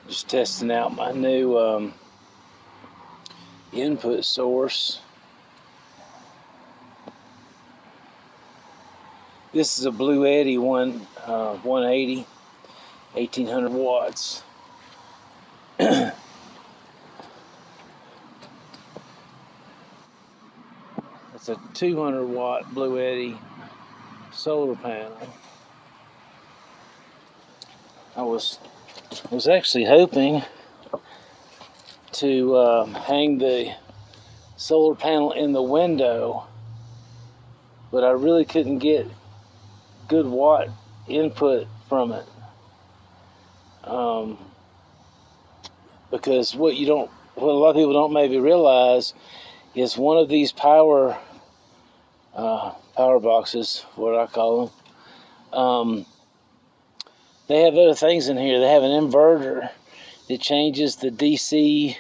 Just testing out my new input source. This is a Bluetti 180, 1800 watts. It's a 200 watt Bluetti solar panel. I was actually hoping to hang the solar panel in the window, but I really couldn't get good watt input from it, because what a lot of people don't maybe realize is one of these power boxes, what I call them, they have other things in here. They have an inverter that changes the DC.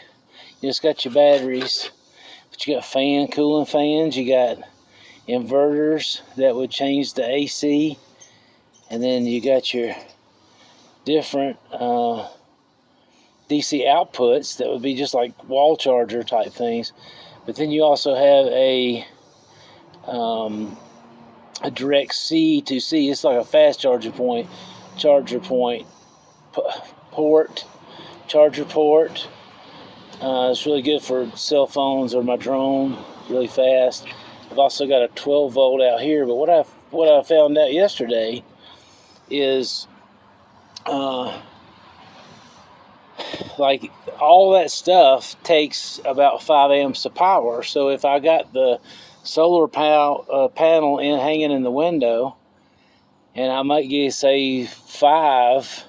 It's got your batteries, but you got cooling fans, you got inverters that would change the AC, and then you got your different DC outputs that would be just like wall charger type things. But then you also have a direct C to C. It's like a fast charger port, charger port. It's really good for cell phones or my drone, really fast. I've also got a 12 volt out here, but what I found out yesterday is like all that stuff takes about 5 amps of power. So if I got the solar panel hanging in the window, and I might get, say, 5,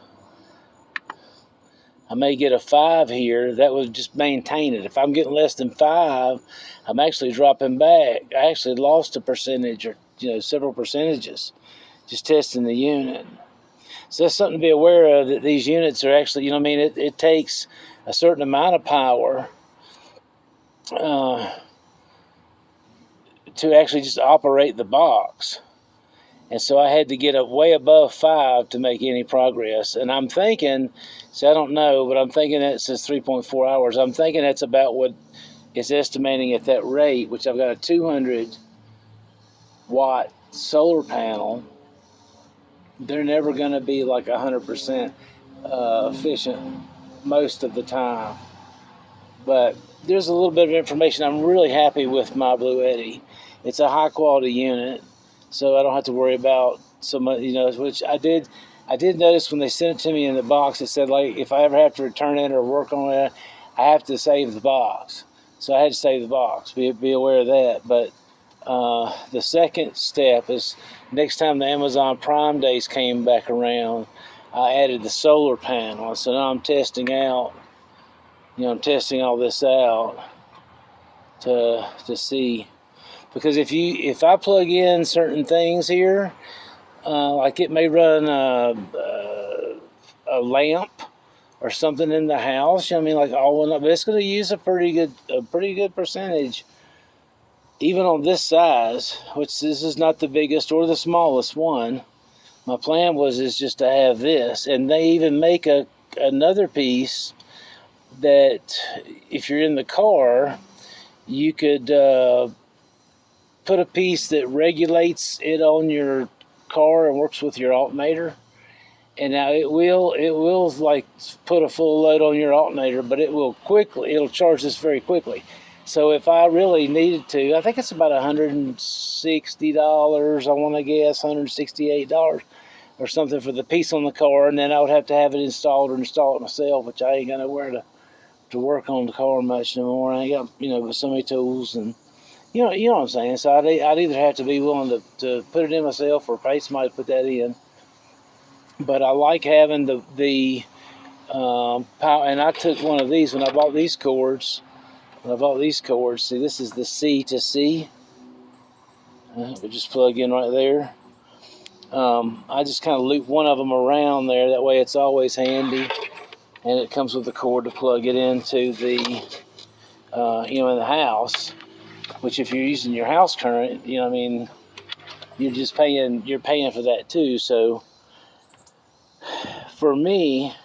I may get a 5 here, that would just maintain it. If I'm getting less than 5, I'm actually dropping back. I actually lost a percentage, or several percentages, just testing the unit. So that's something to be aware of, that these units are actually, it takes a certain amount of power to actually just operate the box. And so I had to get way above 5 to make any progress. And I'm thinking, I don't know, but I'm thinking that says 3.4 hours. I'm thinking that's about what it's estimating at that rate, which I've got a 200 watt solar panel. They're never going to be like 100% efficient most of the time. But there's a little bit of information. I'm really happy with my Bluetti. It's a high quality unit, so I don't have to worry about so much, which I did notice when they sent it to me in the box. It said, like, if I ever have to return it or work on it, I have to save the box. So I had to save the box. Be aware of that. But the second step is, next time the Amazon Prime days came back around, I added the solar panel. So now I'm testing out, I'm testing all this out to see, because if I plug in certain things here, like it may run a lamp or something in the house, like all one, but it's going to use a pretty good percentage. Even on this size, which this is not the biggest or the smallest one, my plan is just to have this. And they even make another piece that if you're in the car, you could put a piece that regulates it on your car and works with your alternator. And now it will like put a full load on your alternator, but it'll charge this very quickly. So if I really needed to, I think it's about $160, I want to guess, $168 or something for the piece on the car, and then I would have to have it installed or install it myself, which I ain't got nowhere to work on the car much no more. I ain't got, but so many tools, and you know what I'm saying. So I'd either have to be willing to put it in myself or pay somebody to put that in. But I like having the power, and I took one of these when I bought these cords. See, this is the C to C. We just plug in right there. I just kind of loop one of them around there. That way it's always handy. And it comes with the cord to plug it into the, in the house. Which if you're using your house current, you're just paying for that too. So for me,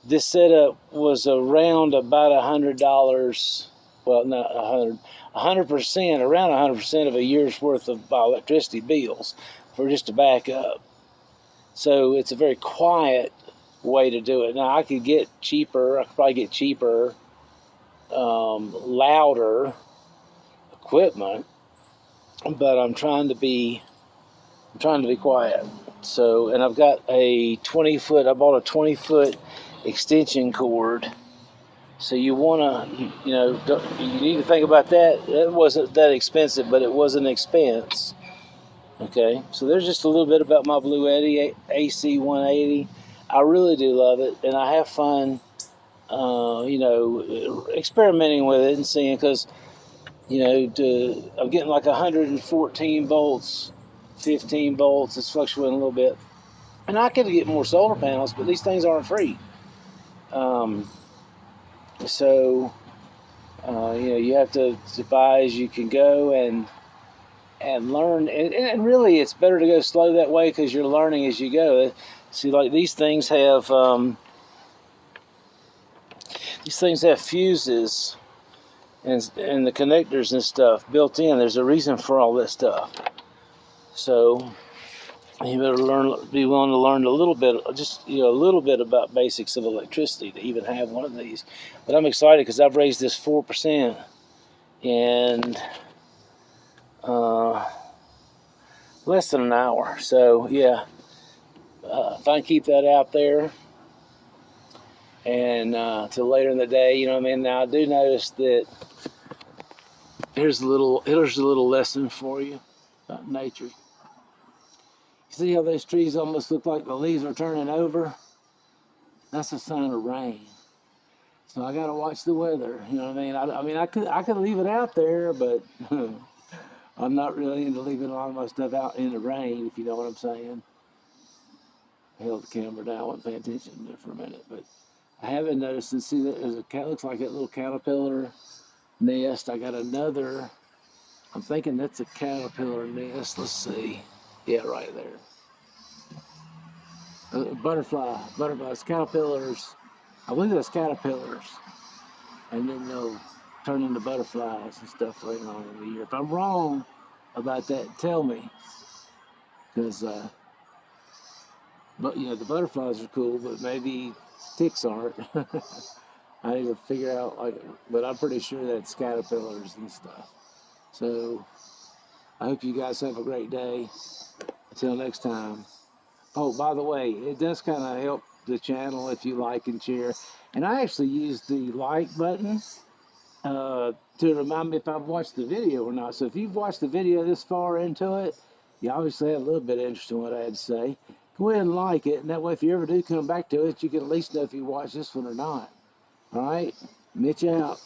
this setup was around about $100. Well, not 100%, around 100% of a year's worth of electricity bills for just a backup. So it's a very quiet way to do it. Now I could get cheaper. I could probably get cheaper, louder equipment, but I'm trying to be quiet. So, and I've got a 20-foot. I bought a 20-foot extension cord. So you want to, you need to think about that. It wasn't that expensive, but it was an expense. Okay, so there's just a little bit about my Bluetti AC180. I really do love it, and I have fun, experimenting with it and seeing, because, I'm getting like 114 volts, 15 volts. It's fluctuating a little bit. And I could get more solar panels, but these things aren't free. So, you have to buy as you can go and learn. And really, it's better to go slow that way, because you're learning as you go. See, like these things have fuses and the connectors and stuff built in. There's a reason for all this stuff. So you better be willing to learn a little bit, just a little bit about basics of electricity to even have one of these. But I'm excited because I've raised this 4% in less than an hour. So yeah, if I can keep that out there and till later in the day, Now I do notice that here's a little lesson for you about nature. See how those trees almost look like the leaves are turning over? That's a sign of rain. So I gotta watch the weather. You know what I mean? I could leave it out there, but I'm not really into leaving a lot of my stuff out in the rain, if you know what I'm saying. I held the camera down, I wasn't paying attention there for a minute, but I haven't noticed. And see, that looks like that little caterpillar nest. I got another. I'm thinking that's a caterpillar nest. Let's see. Yeah, right there. Butterflies, caterpillars. I believe that's caterpillars, and then they'll turn into butterflies and stuff later on in the year. If I'm wrong about that, tell me, because but the butterflies are cool, but maybe ticks aren't. I need to figure out, but I'm pretty sure that's caterpillars and stuff. So I hope you guys have a great day. Until next time. Oh, by the way, it does kind of help the channel if you like and share. And I actually use the like button to remind me if I've watched the video or not. So if you've watched the video this far into it, you obviously have a little bit of interest in what I had to say. Go ahead and like it, and that way if you ever do come back to it, you can at least know if you watch this one or not. All right? Mitch out.